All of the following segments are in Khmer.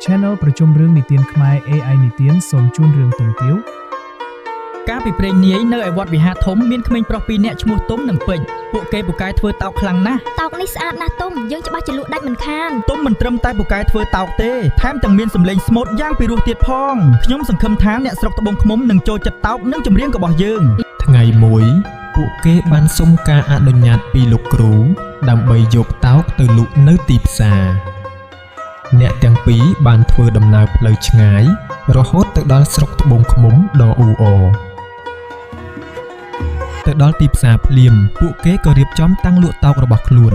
Channel ប្រជុំរឿងនិទានខ្មែរ AI និទានសូមជូនរឿងទុំទាវកាលពីព្រេងនាយនៅឯវត្តវិហារធំមានក្មេងប្រុសពីរនាក់ឈ្មោះទុំនិងពេជ្រពួកគេពូកែធ្វើតោកខ្លាំងណាស់តោកនេះស្អាតណាស់ទុំយើងច្បាស់ជាលក់ដាច់មិនខានទុំមិនត្រឹមតែពូកែធ្វើតោកទេថែមទាំងមានសម្លេងស្មូតយ៉ាងពីរោះទៀតផងខ្ញុំសង្ឃឹមថាអ្នកស្រុកត្បូងឃ្មុំនឹងចូលចិត្តតោកនិងចម្រៀងរបស់យើងថ្ងៃមួយពួកគេបានសុំការអនុញ្ញាតពីលោកគ្រូដើម្បីយកតោកទៅលក់នៅទីផ្សារអ្នកទាំងពីរបានធ្វើដំណើរផ្លូវឆ្ងាយរហូតទៅដល់ស្រុកត្បូងឃ្មុំដ៏អ៊ូអរទៅដល់ទីផ្សារភ្លាមពួកគេក៏រៀបចំតាំងលក់តោករបស់ខ្លួន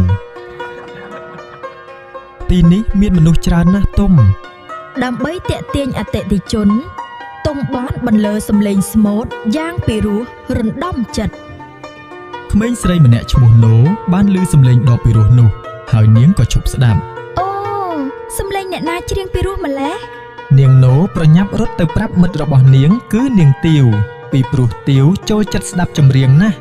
ទីនេះមានមនុស្សច្រើនណាស់ទុំដើម្បីទាក់ទាញអតិថិជនទុំបានបន្លឺសំឡេងស្មូតយ៉ាងពីរោះរំដំចិត្តក្មេងស្រីម្នាក់ឈ្មោះណូបានឮសំឡេងដ៏ពីរោះនោះហើយនាងក៏ឈប់ស្ដាប់អូសំឡេងអ្នកណាច្រៀងពីរោះម្ល៉េះនាងណូប្រញាប់រត់ទៅប្រាប់មិត្តរបស់នាងគឺនាងទាវពីព្រោះទាវចូលចិត្តស្ដាប់ចម្រៀងណាស់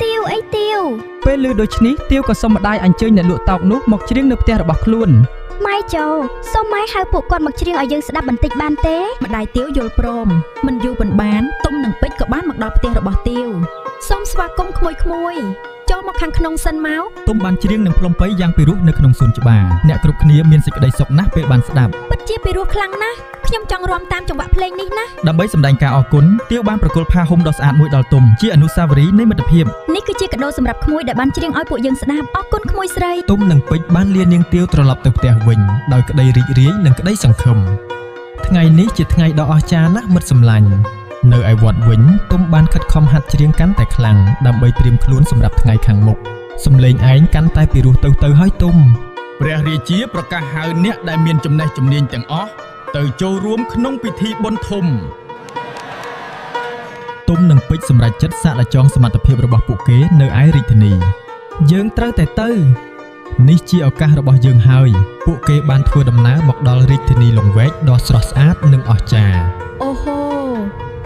ទាវអីទាវពេលឮដូច្នេះទាវក៏សុំម្ដាយអញ្ជើញអ្នកលក់តោកនោះមកច្រៀងនៅផ្ទះរបស់ខ្លួនម៉ែចូលសូមម៉ែហៅពួកគាត់មកច្រៀងឲ្យយើងស្ដាប់បន្តិចបានទេម្ដាយទាវយល់ព្រមមិនយូរប៉ុន្មានទុំនិងពេជ្រក៏បានមកដល់ផ្ទះរបស់ទាវសូមស្វាគមន៍ក្មួយចូលមកខាងក្នុងសិនមកទុំបានច្រៀងនឹងផ្លុំពៃយ៉ាងពីរោះនៅក្នុងសួនច្បារអ្នកគ្រប់គ្នាមានសេចក្តីសុខណាស់ពេលបានស្ដាប់ពិតជាពីរោះខ្លាំងណាស់ខ្ញុំចង់រាំតាមចង្វាក់ភ្លេងនេះណាដើម្បីសម្ដែងការអរគុណទាវបានប្រគល់ผ้าห่មដ៏ស្អាតមួយដល់ទុំជាអនុស្សាវរីយ៍នៃមិត្តភាពនេះគឺជាកាដូសម្រាប់ក្មួយដែលបានច្រៀងឲ្យពួកយើងស្ដាប់អរគុណក្មួយស្រីទុំនិងពេជ្របានលានាងទាវត្រឡប់ទៅផ្ទះវិញដោយក្តីរីករាយនិងក្តីសង្ឃឹមថ្ងៃនេះជាថ្ងៃដ៏អស្ចារ្យណាស់មិត្តសម្លាញ់នៅឯវត្តវិញទុំបានខិតខំហាត់ច្រៀងកាន់តែខ្លាំងដើម្បីត្រៀមខ្លួនសម្រាប់ថ្ងៃខាងមុខសំឡេងឯងកាន់តែពីរោះទៅហើយទុំព្រះរាជាប្រកាសហៅអ្នកដែលមានចំណេះជំនាញទាំងអស់ទៅចូលរួមក្នុងពិធីបុណ្យធំទុំនិងពេជ្រសម្រេចចិត្តសាកល្ចងសមត្ថភាពរបស់ពួកគេនៅឯរាជធានីយើងត្រូវតែទៅនេះជាឱកាសរបស់យើងហើយពួកគេបានធ្វើដំណើរមកដល់រាជធានីលង្វែកដ៏ស្រស់ស្អាតនិងអស្ចារ្យអូហូ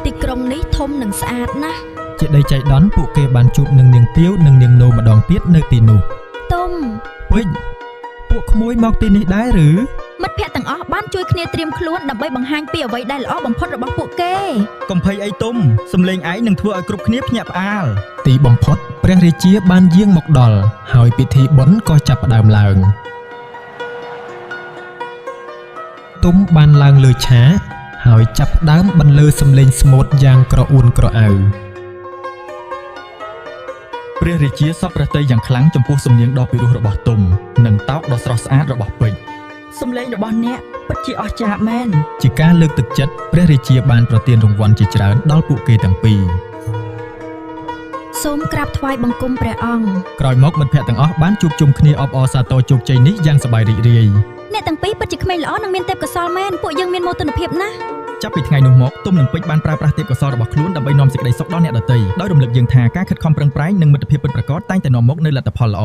ទីក្រុងនេះធំនិងស្អាតណាស់ជាដីចៃដន្យពួកគេបានជួបនឹងនាងទាវនិងនាងណូម្ដងទៀតនៅទីនោះទុំពេជ្រពួកក្មួយមកទីនេះដែរឬមិត្តភ័ក្តិទាំងអស់បានជួយគ្នាត្រៀមខ្លួនដើម្បីបង្ហាញពីអ្វីដែលល្អបំផុតរបស់ពួកគេកំភៃអីទុំសំឡេងឯងនឹងធ្វើឲ្យគ្រប់គ្នាភ្ញាក់ផ្អើលទីបំផុតព្រះរាជាបានយាងមកដល់ហើយពិធីបុណ្យក៏ចាប់ផ្ដើមឡើងទុំបានឡើងលើឆាកហើយចាប់ផ្ដើមបន្លឺសំឡេងស្មូតយ៉ាងក្រអួនក្រអៅព្រះរាជាសប្បុរសយ៉ាងខ្លាំងចំពោះសំនៀងដ៏ពីរោះរបស់ទុំនិងតោកដ៏ស្រស់ស្អាតរបស់ពេជ្រសំឡេងរបស់អ្នកពិតជាអស្ចារ្យមែនជាការលើកទឹកចិត្តព្រះរាជាបានប្រទានរង្វាន់ជាច្រើនដល់ពួកគេទាំងពីរសូមក្រាបថ្វាយបង្គំព្រះអង្គក្រោយមកមិត្តភ័ក្តិទាំងអស់បានជួបជុំគ្នាអបអរសាទរជោគជ័យនេះយ៉ាងសប្បាយរីករាយអ្នកទាំងពីរពិតជាក្មេងល្អនិងមានទេពកោសល្យមែនពួកយើងមានមោទនភាពណាស់ចាប់ពីថ្ងៃនោះមកទុំនិងពេជ្របានប្រើប្រាស់ទេពកោសល្យរបស់ខ្លួនដើម្បីនាំសេចក្តីសុខដល់អ្នកដទៃដោយរំលឹកយើងថាការខិតខំប្រឹងប្រែងនិងមិត្តភាពពិតប្រាកដតែងតែនាំមកនូវលទ្ធផលល្អ